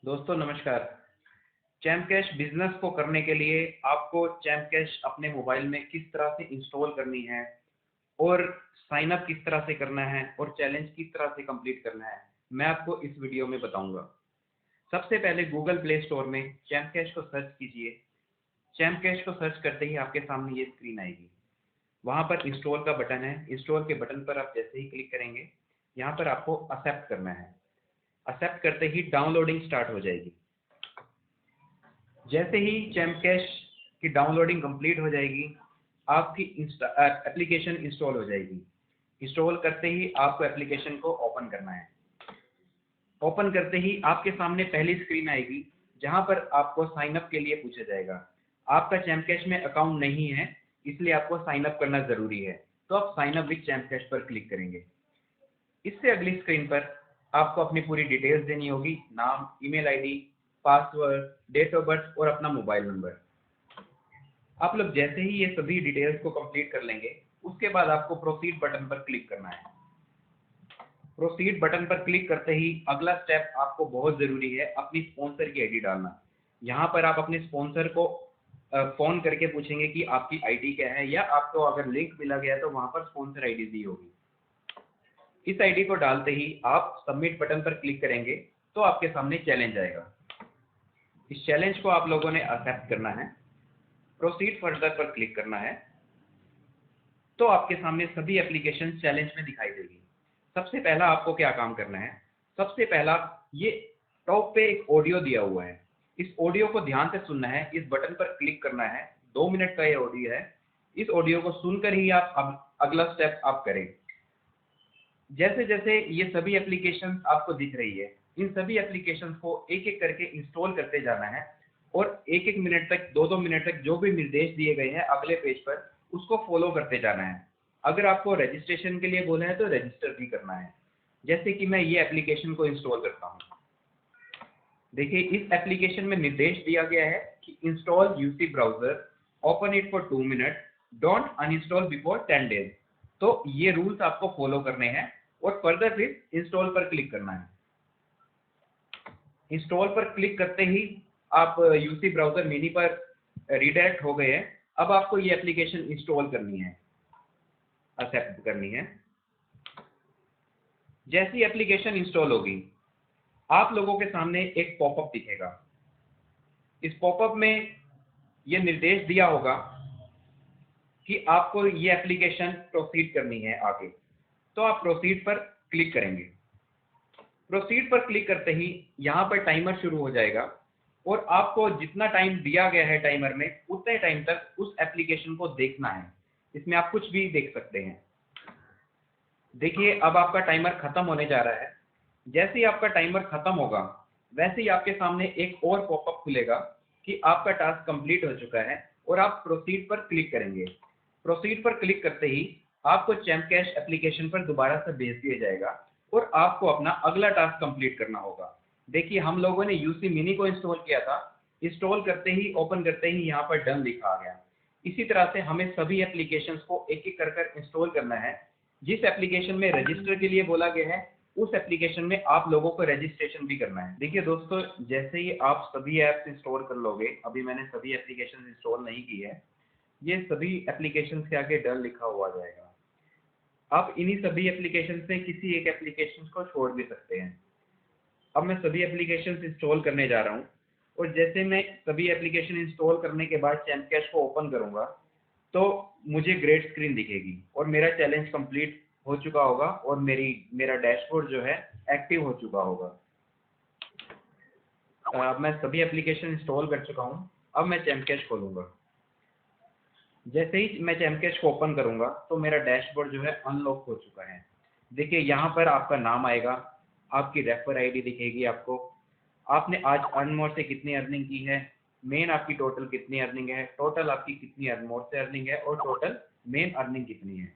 दोस्तों नमस्कार। चैमकैश बिजनेस को करने के लिए आपको चैमकैश अपने मोबाइल में किस तरह से इंस्टॉल करनी है और साइन अप किस तरह से करना है और चैलेंज किस तरह से कंप्लीट करना है, मैं आपको इस वीडियो में बताऊंगा। सबसे पहले गूगल प्ले स्टोर में चैमकैश को सर्च कीजिए। चैमकैश को सर्च करते ही आपके सामने ये स्क्रीन आएगी। वहां पर इंस्टॉल का बटन है। इंस्टॉल के बटन पर आप जैसे ही क्लिक करेंगे, यहाँ पर आपको एक्सेप्ट करना है। एक्सेप्ट करते ही डाउनलोडिंग स्टार्ट हो जाएगी। जैसे ही चैमकैश की डाउनलोडिंग कंप्लीट हो जाएगी, आपकी एप्लीकेशन इंस्टॉल हो जाएगी। इंस्टॉल करते ही आपको एप्लीकेशन को ओपन करना है। ओपन करते ही आपके सामने पहली स्क्रीन आएगी, जहां पर आपको साइन अप के लिए पूछा जाएगा। आपका चैमकैश में अकाउंट नहीं है, इसलिए आपको साइन अप करना जरूरी है। तो आप साइन अप विद चैमकैश पर क्लिक करेंगे। इससे अगली स्क्रीन पर आपको अपनी पूरी डिटेल्स देनी होगी। नाम, email ID, password, date of birth और अपना मोबाइल नंबर। आप लोग जैसे ही ये सभी डिटेल्स को कंप्लीट कर लेंगे, उसके बाद आपको प्रोसीड बटन पर क्लिक करना है। प्रोसीड बटन पर क्लिक करते ही अगला स्टेप आपको बहुत ज़रूरी है, अपनी स्पॉन्सर की आईडी डालना। यहाँ पर आप अपने स्पॉन्सर को फ़ोन करके पूछेंगे कि आपकी आईडी क्या है, या आपको अगर लिंक मिला गया तो वहाँ पर स्पॉन्सर आईडी दी होगी। इस आईडी को डालते ही आप सबमिट बटन पर क्लिक करेंगे तो आपके सामने चैलेंज आएगा। इस चैलेंज को आप लोगों ने एक्सेप्ट करना है। प्रोसीड फर्दर पर क्लिक करना है तो आपके सामने सभी एप्लीकेशन चैलेंज में दिखाई देगी। सबसे पहला आपको क्या काम करना है? सबसे पहला, ये टॉप पे एक ऑडियो दिया हुआ है। इस ऑडियो को ध्यान से सुनना है। इस बटन पर क्लिक करना है। 2 मिनट का ये ऑडियो है। इस ऑडियो को सुनकर ही आप अगला स्टेप आप करें। जैसे जैसे ये सभी एप्लीकेशन आपको दिख रही है, इन सभी एप्लीकेशन को एक एक करके इंस्टॉल करते जाना है और एक एक मिनट तक, 2-2 मिनट तक जो भी निर्देश दिए गए हैं अगले पेज पर, उसको फॉलो करते जाना है। अगर आपको रजिस्ट्रेशन के लिए बोला है तो रजिस्टर भी करना है। जैसे कि मैं ये एप्लीकेशन को इंस्टॉल करता हूँ। देखिए, इस एप्लीकेशन में निर्देश दिया गया है कि install UC browser, open it for 2 minute, don't uninstall before 10 days. तो ये रूल्स आपको फॉलो करने हैं और फर्दर फिर इंस्टॉल पर क्लिक करना है। इंस्टॉल पर क्लिक करते ही आप यूसी ब्राउजर मिनी पर रिडायरेक्ट हो गए हैं। अब आपको ये एप्लीकेशन इंस्टॉल करनी है, एक्सेप्ट करनी है। जैसी एप्लीकेशन इंस्टॉल होगी, आप लोगों के सामने एक पॉपअप दिखेगा। इस पॉपअप में ये निर्देश दिया होगा कि आपको ये एप्लीकेशन प्रोसीड करनी है आगे। तो आप प्रोसीड पर क्लिक करेंगे। प्रोसीड पर क्लिक करते ही यहाँ पर टाइमर शुरू हो जाएगा और आपको जितना टाइम दिया गया है टाइमर में, उतने टाइम तक उस एप्लीकेशन को देखना है। इसमें आप कुछ भी देख सकते हैं। देखिए, अब आपका टाइमर खत्म होने जा रहा है। जैसे ही आपका टाइमर खत्म होगा, वैसे ही आपके सामने एक और पॉपअप खुलेगा कि आपका टास्क कंप्लीट हो चुका है और आप प्रोसीड पर क्लिक करेंगे। प्रोसीड पर क्लिक करते ही आपको चैमकैश एप्लीकेशन पर दोबारा से भेज दिया जाएगा और आपको अपना अगला टास्क कंप्लीट करना होगा। देखिए, हम लोगों ने यूसी मिनी को इंस्टॉल किया था। इंस्टॉल करते ही, ओपन करते ही यहाँ पर डन लिखा आ गया। इसी तरह से हमें सभी एप्लीकेशंस को एक एक कर इंस्टॉल करना है। जिस एप्लीकेशन में रजिस्टर के लिए बोला गया है, उस एप्लीकेशन में आप लोगों को रजिस्ट्रेशन भी करना है। देखिए दोस्तों, जैसे ही आप सभी ऐप्स इंस्टॉल कर लोगे, अभी मैंने सभी एप्लीकेशन इंस्टॉल नहीं की है, ये सभी एप्लीकेशन के आगे डन लिखा हुआ जाएगा। आप इन्हीं सभी एप्लीकेशन से किसी एक एप्लीकेशन को छोड़ भी सकते हैं। अब मैं सभी एप्लीकेशन इंस्टॉल करने जा रहा हूँ और जैसे मैं सभी एप्लीकेशन इंस्टॉल करने के बाद चैमकैश को ओपन करूंगा तो मुझे ग्रेड स्क्रीन दिखेगी और मेरा चैलेंज कंप्लीट हो चुका होगा और मेरा डैशबोर्ड जो है एक्टिव हो चुका होगा। अब मैं सभी एप्लीकेशन इंस्टॉल कर चुका हूँ। अब मैं चैमकैश खोलूंगा। जैसे ही मैं चैमकैश को ओपन करूंगा तो मेरा डैशबोर्ड जो है अनलॉक हो चुका है। देखिए, यहाँ पर आपका नाम आएगा, आपकी रेफर आईडी दिखेगी आपको, आपने आज अर्नमोर से कितनी अर्निंग की है, मेन आपकी टोटल कितनी अर्निंग है, टोटल आपकी कितनी अर्नमोर से अर्निंग है और टोटल मेन अर्निंग कितनी है।